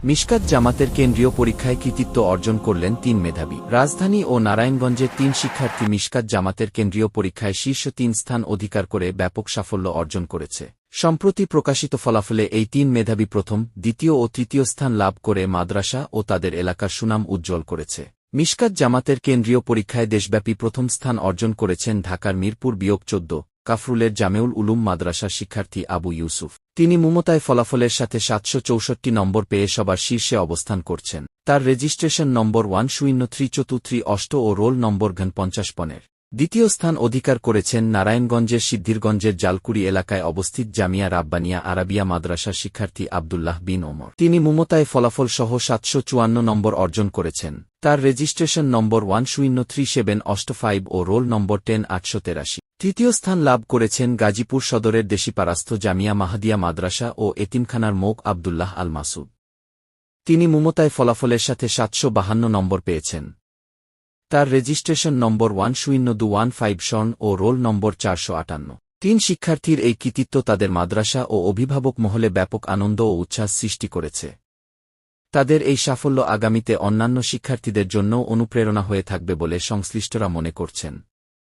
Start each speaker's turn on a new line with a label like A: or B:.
A: মিশকাত জামাতের কেন্দ্রীয় পরীক্ষায় কৃতিত্ব অর্জন করলেন ৩ মেধাবী। রাজধানী ও নারায়ণগঞ্জের ৩ শিক্ষার্থী মিশকাত জামাতের কেন্দ্রীয় পরীক্ষায় শীর্ষ ৩ স্থান অধিকার করে ব্যাপক সাফল্য অর্জন করেছে। সম্প্রতি প্রকাশিত ফলাফলে এই ৩ মেধাবী প্রথম, দ্বিতীয় ও তৃতীয় স্থান লাভ করে মাদ্রাসা ও তাদের এলাকার সুনাম উজ্জ্বল করেছে। মিশকাত জামাতের কেন্দ্রীয় পরীক্ষায় দেশব্যাপী প্রথম স্থান অর্জন করেছেন ঢাকার মিরপুর -14 কাফরুলের জামেউল উলুম মাদ্রাসার শিক্ষার্থী আবু ইউসুফ। তিনি মুমতায় ফলাফলের সাথে ৭৬৪ নম্বর পেয়ে সবার শীর্ষে অবস্থান করছেন। তার রেজিস্ট্রেশন নম্বর 103438 ও রোল নম্বর ঘন 50 দ্বিতীয় স্থান অধিকার করেছেন নারায়ণগঞ্জের সিদ্ধিরগঞ্জের জালকুড়ি এলাকায় অবস্থিত জামিয়া রাব্বানিয়া আরাবিয়া মাদ্রাসার শিক্ষার্থী আব্দুল্লাহ বিন ওমর। তিনি মুমতায় ফলাফল সহ ৭৫৪ নম্বর অর্জন করেছেন। তার রেজিস্ট্রেশন নম্বর 103785 ও রোল নম্বর 10883। তৃতীয় স্থান লাভ করেছেন গাজীপুর সদরের দেশিপাড়াস্থ জামিয়া মাহাদিয়া মাদ্রাসা ও এতিমখানার মোক আব্দুল্লাহ আল মাসুদ। তিনি মুমতায় ফলাফলের সাথে ৭৫২ নম্বর পেয়েছেন। তার রেজিস্ট্রেশন নম্বর 100215 ও রোল নম্বর 458। ৩ শিক্ষার্থীর এই কৃতিত্ব তাদের মাদ্রাসা ও অভিভাবক মহলে ব্যাপক আনন্দ ও উচ্ছ্বাস সৃষ্টি করেছে। তাদের এই সাফল্য আগামীতে অন্যান্য শিক্ষার্থীদের জন্যও অনুপ্রেরণা হয়ে থাকবে বলে সংশ্লিষ্টরা মনে করছেন।